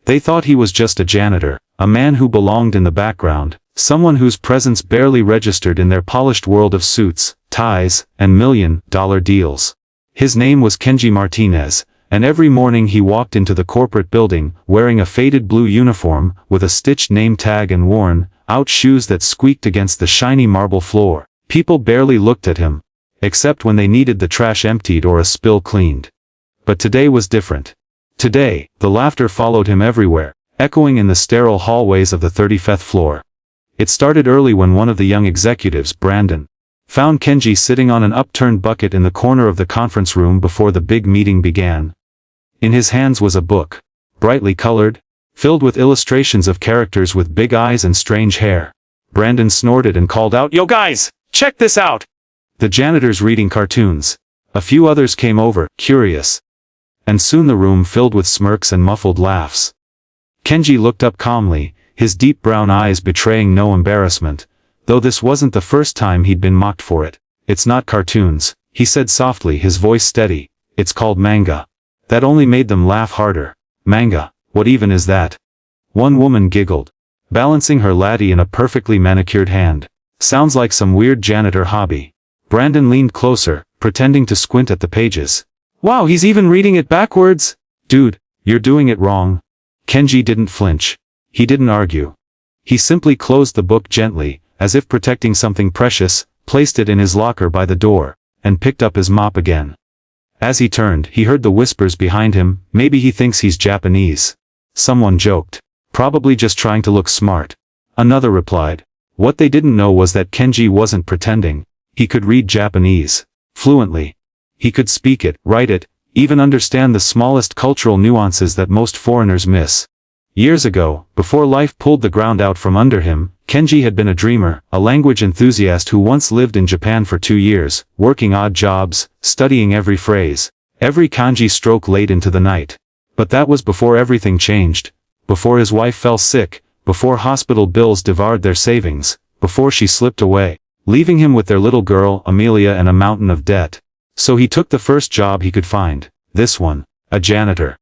They thought he was just a janitor, a man who belonged in the background, someone whose presence barely registered in their polished world of suits, ties, and million-dollar deals. His name was Kenji Martinez, and every morning he walked into the corporate building, wearing a faded blue uniform, with a stitched name tag and worn-out shoes that squeaked against the shiny marble floor. People barely looked at him, except when they needed the trash emptied or a spill cleaned. But today was different. Today, the laughter followed him everywhere, echoing in the sterile hallways of the 35th floor. It started early when one of the young executives, Brandon, found Kenji sitting on an upturned bucket in the corner of the conference room before the big meeting began. In his hands was a book, brightly colored, filled with illustrations of characters with big eyes and strange hair. Brandon snorted and called out, "Yo guys, check this out!" The janitors reading cartoons. A few others came over, curious. And soon the room filled with smirks and muffled laughs. Kenji looked up calmly, his deep brown eyes betraying no embarrassment, though this wasn't the first time he'd been mocked for it. "It's not cartoons," he said softly, his voice steady. "It's called manga." That only made them laugh harder. "Manga? What even is that?" One woman giggled, balancing her latte in a perfectly manicured hand. "Sounds like some weird janitor hobby." Brandon leaned closer, pretending to squint at the pages. "Wow, he's even reading it backwards!" "Dude, you're doing it wrong." Kenji didn't flinch. He didn't argue. He simply closed the book gently, as if protecting something precious, placed it in his locker by the door, and picked up his mop again. As he turned, he heard the whispers behind him. "Maybe he thinks he's Japanese." Someone joked. "Probably just trying to look smart." Another replied. What they didn't know was that Kenji wasn't pretending. He could read Japanese fluently. He could speak it, write it, even understand the smallest cultural nuances that most foreigners miss. Years ago, before life pulled the ground out from under him, Kenji had been a dreamer, a language enthusiast who once lived in Japan for 2 years, working odd jobs, studying every phrase, every kanji stroke late into the night. But that was before everything changed, before his wife fell sick, before hospital bills devoured their savings, before she slipped away, leaving him with their little girl, Amelia, and a mountain of debt. So he took the first job he could find, this one, a janitor.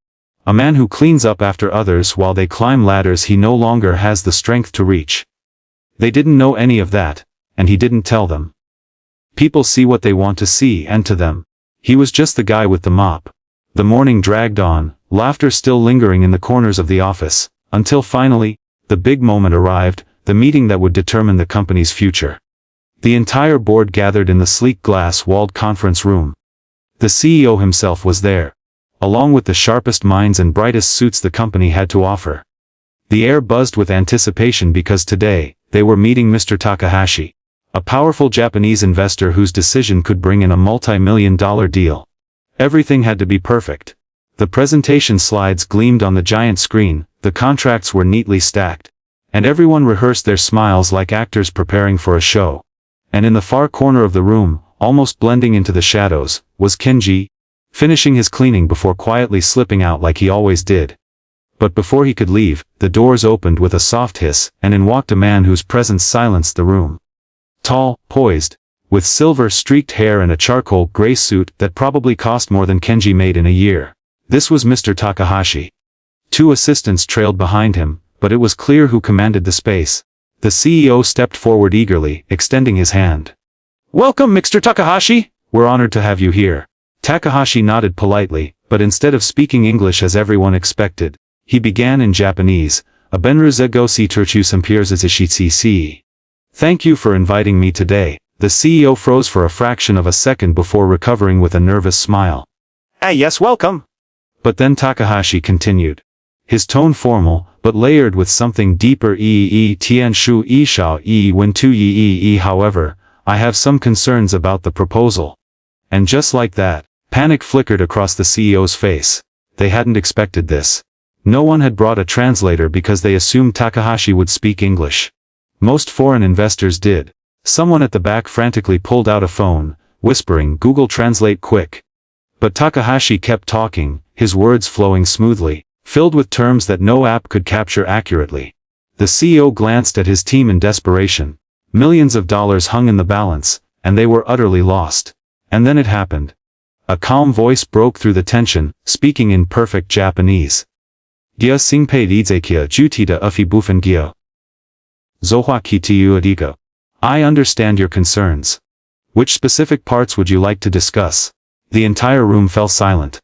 A man who cleans up after others while they climb ladders he no longer has the strength to reach. They didn't know any of that, and he didn't tell them. People see what they want to see, and to them, he was just the guy with the mop. The morning dragged on, laughter still lingering in the corners of the office, until finally, the big moment arrived, the meeting that would determine the company's future. The entire board gathered in the sleek glass-walled conference room. The CEO himself was there, along with the sharpest minds and brightest suits the company had to offer. The air buzzed with anticipation because today, they were meeting Mr. Takahashi, a powerful Japanese investor whose decision could bring in a multi-million-dollar deal. Everything had to be perfect. The presentation slides gleamed on the giant screen, the contracts were neatly stacked, and everyone rehearsed their smiles like actors preparing for a show. And in the far corner of the room, almost blending into the shadows, was Kenji, finishing his cleaning before quietly slipping out like he always did. But before he could leave, the doors opened with a soft hiss, and in walked a man whose presence silenced the room. Tall, poised, with silver-streaked hair and a charcoal gray suit that probably cost more than Kenji made in a year. This was Mr. Takahashi. 2 assistants trailed behind him, but it was clear who commanded the space. The CEO stepped forward eagerly, extending his hand. "Welcome, Mr. Takahashi! We're honored to have you here." Takahashi nodded politely, but instead of speaking English as everyone expected, he began in Japanese, "Abenruze gosi terchu sampirzazishi. Thank you for inviting me today." The CEO froze for a fraction of a second before recovering with a nervous smile. Yes, welcome." But then Takahashi continued. His tone formal, but layered with something deeper. Tian shu shao when tu however, I have some concerns about the proposal. And just like that, panic flickered across the CEO's face. They hadn't expected this. No one had brought a translator because they assumed Takahashi would speak English. Most foreign investors did. Someone at the back frantically pulled out a phone, whispering, "Google Translate quick." But Takahashi kept talking, his words flowing smoothly, filled with terms that no app could capture accurately. The CEO glanced at his team in desperation. Millions of dollars hung in the balance, and they were utterly lost. And then it happened. A calm voice broke through the tension, speaking in perfect Japanese. Gia singpei lizekia jutita ufi bufen gia. Zohua kitiu adiga. I understand your concerns. Which specific parts would you like to discuss? The entire room fell silent.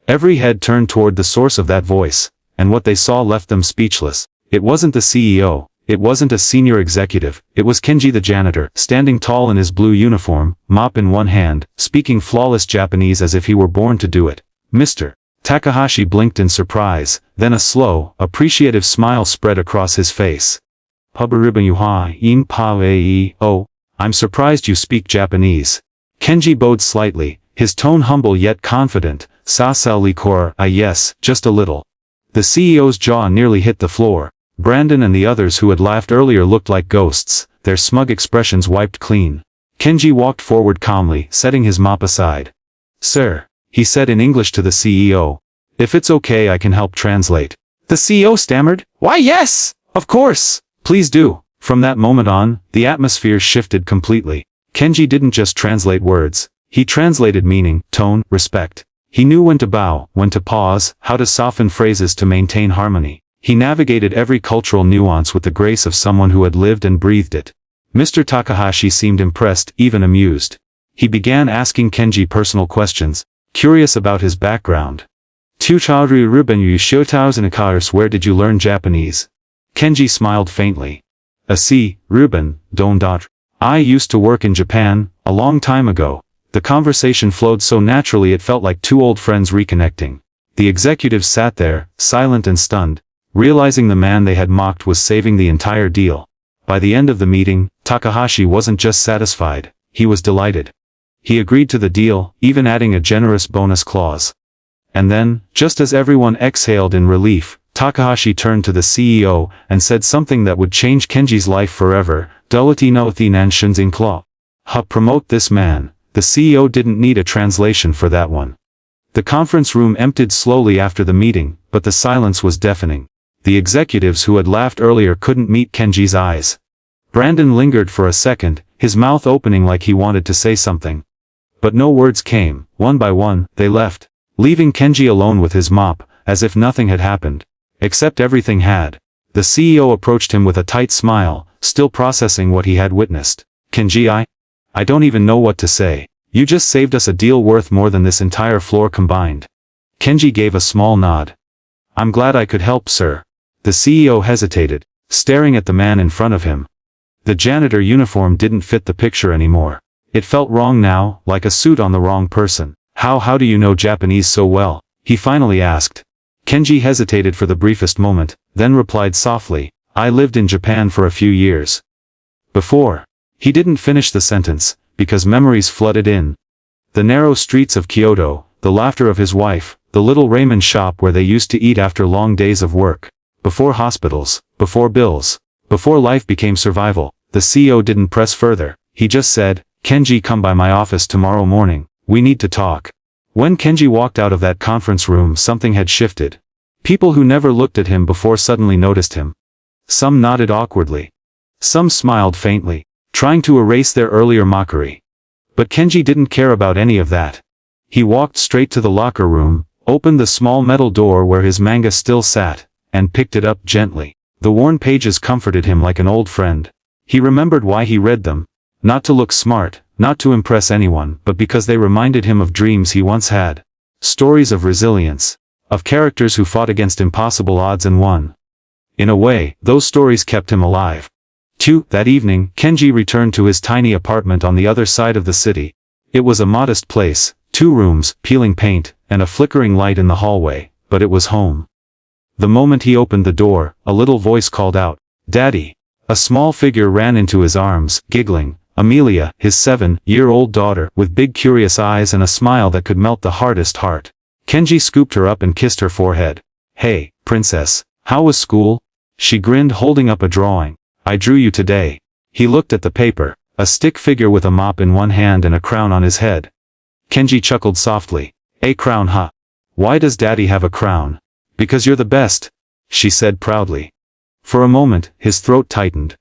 Every head turned toward the source of that voice, and what they saw left them speechless. It wasn't the CEO, it wasn't a senior executive, it was Kenji the janitor, standing tall in his blue uniform, mop in one hand, speaking flawless Japanese as if he were born to do it. Mr. Takahashi blinked in surprise, then a slow, appreciative smile spread across his face. Oh, I'm surprised you speak Japanese. Kenji bowed slightly, his tone humble yet confident. Sasal likor, yes, just a little. The CEO's jaw nearly hit the floor. Brandon and the others who had laughed earlier looked like ghosts, their smug expressions wiped clean. Kenji walked forward calmly, setting his mop aside. Sir, he said in English to the CEO. If it's okay I can help translate. The CEO stammered, why yes, of course, please do. From that moment on, the atmosphere shifted completely. Kenji didn't just translate words, he translated meaning, tone, respect. He knew when to bow, when to pause, how to soften phrases to maintain harmony. He navigated every cultural nuance with the grace of someone who had lived and breathed it. Mr. Takahashi seemed impressed, even amused. He began asking Kenji personal questions, curious about his background. Where did you learn Japanese? Kenji smiled faintly. Ruben, don't. I used to work in Japan, a long time ago. The conversation flowed so naturally it felt like two old friends reconnecting. The executives sat there, silent and stunned, realizing the man they had mocked was saving the entire deal. By the end of the meeting, Takahashi wasn't just satisfied, he was delighted. He agreed to the deal, even adding a generous bonus clause. And then, just as everyone exhaled in relief, Takahashi turned to the CEO and said something that would change Kenji's life forever. Promote this man. The CEO didn't need a translation for that one. The conference room emptied slowly after the meeting, but the silence was deafening. The executives who had laughed earlier couldn't meet Kenji's eyes. Brandon lingered for a second, his mouth opening like he wanted to say something. But no words came. One by one, they left, leaving Kenji alone with his mop, as if nothing had happened. Except everything had. The CEO approached him with a tight smile, still processing what he had witnessed. Kenji, I don't even know what to say. You just saved us a deal worth more than this entire floor combined. Kenji gave a small nod. I'm glad I could help, sir. The CEO hesitated, staring at the man in front of him. The janitor uniform didn't fit the picture anymore. It felt wrong now, like a suit on the wrong person. How do you know Japanese so well? He finally asked. Kenji hesitated for the briefest moment, then replied softly, I lived in Japan for a few years. Before. He didn't finish the sentence, because memories flooded in. The narrow streets of Kyoto, the laughter of his wife, the little ramen shop where they used to eat after long days of work. Before hospitals, before bills, before life became survival. The CEO didn't press further, he just said, Kenji, come by my office tomorrow morning, we need to talk. When Kenji walked out of that conference room something had shifted. People who never looked at him before suddenly noticed him. Some nodded awkwardly. Some smiled faintly, trying to erase their earlier mockery. But Kenji didn't care about any of that. He walked straight to the locker room, opened the small metal door where his manga still sat, and picked it up gently. The worn pages comforted him like an old friend. He remembered why he read them. Not to look smart, not to impress anyone, but because they reminded him of dreams he once had. Stories of resilience. Of characters who fought against impossible odds and won. In a way, those stories kept him alive. That evening, Kenji returned to his tiny apartment on the other side of the city. It was a modest place, 2 rooms, peeling paint, and a flickering light in the hallway, but it was home. The moment he opened the door, a little voice called out, Daddy! A small figure ran into his arms, giggling. Amelia, his 7-year-old daughter, with big curious eyes and a smile that could melt the hardest heart. Kenji scooped her up and kissed her forehead. Hey, princess, how was school? She grinned, holding up a drawing. I drew you today. He looked at the paper, a stick figure with a mop in one hand and a crown on his head. Kenji chuckled softly. A crown, huh? Why does Daddy have a crown? Because you're the best, she said proudly. For a moment, his throat tightened.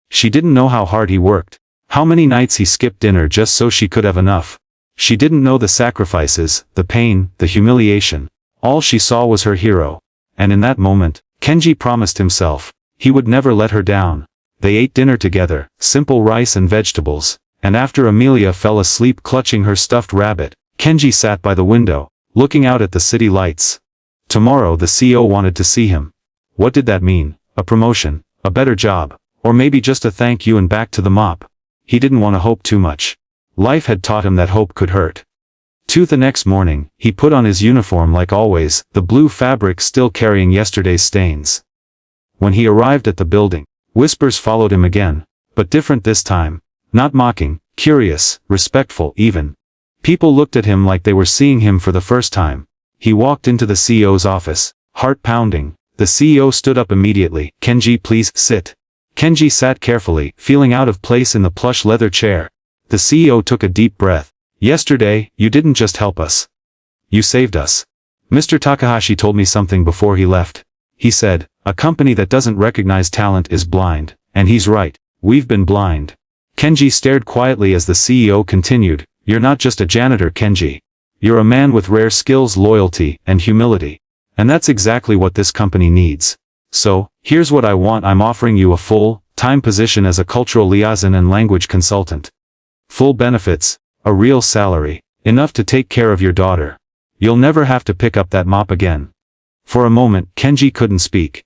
She didn't know how hard he worked. How many nights he skipped dinner just so she could have enough. She didn't know the sacrifices, the pain, the humiliation. All she saw was her hero. and in that moment, Kenji promised himself, he would never let her down. They ate dinner together, simple rice and vegetables, and after Amelia fell asleep clutching her stuffed rabbit, Kenji sat by the window, looking out at the city lights. Tomorrow the CEO wanted to see him. What did that mean? A promotion, a better job, or maybe just a thank you and back to the mop? He didn't want to hope too much. Life had taught him that hope could hurt. The next morning, he put on his uniform like always, the blue fabric still carrying yesterday's stains. When he arrived at the building, whispers followed him again, but different this time. Not mocking, curious, respectful even. People looked at him like they were seeing him for the first time. He walked into the CEO's office, heart pounding. The CEO stood up immediately. Kenji, please sit. Kenji sat carefully, feeling out of place in the plush leather chair. The CEO took a deep breath. Yesterday, you didn't just help us. You saved us. Mr. Takahashi told me something before he left. He said, a company that doesn't recognize talent is blind, and he's right. We've been blind. Kenji stared quietly as the CEO continued, you're not just a janitor, Kenji. You're a man with rare skills, loyalty, and humility. And that's exactly what this company needs. So, here's what I want. I'm offering you a full-time position as a cultural liaison and language consultant. Full benefits, a real salary, enough to take care of your daughter. You'll never have to pick up that mop again. For a moment, Kenji couldn't speak.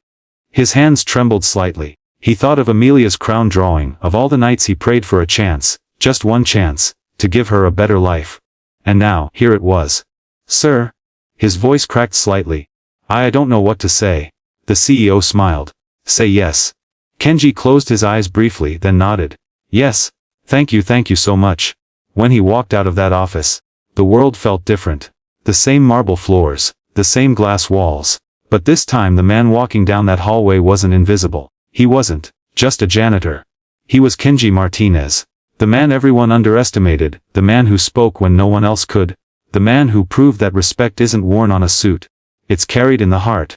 His hands trembled slightly. He thought of Amelia's crown drawing, of all the nights he prayed for a chance, just one chance, to give her a better life. And now, here it was. Sir? His voice cracked slightly. I don't know what to say. The CEO smiled. Say yes. Kenji closed his eyes briefly, then nodded. Yes. Thank you so much. When he walked out of that office, the world felt different. The same marble floors, the same glass walls. But this time the man walking down that hallway wasn't invisible. He wasn't just a janitor. He was Kenji Martinez. The man everyone underestimated, the man who spoke when no one else could. The man who proved that respect isn't worn on a suit. It's carried in the heart.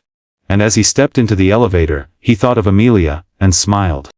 And as he stepped into the elevator, he thought of Amelia, and smiled.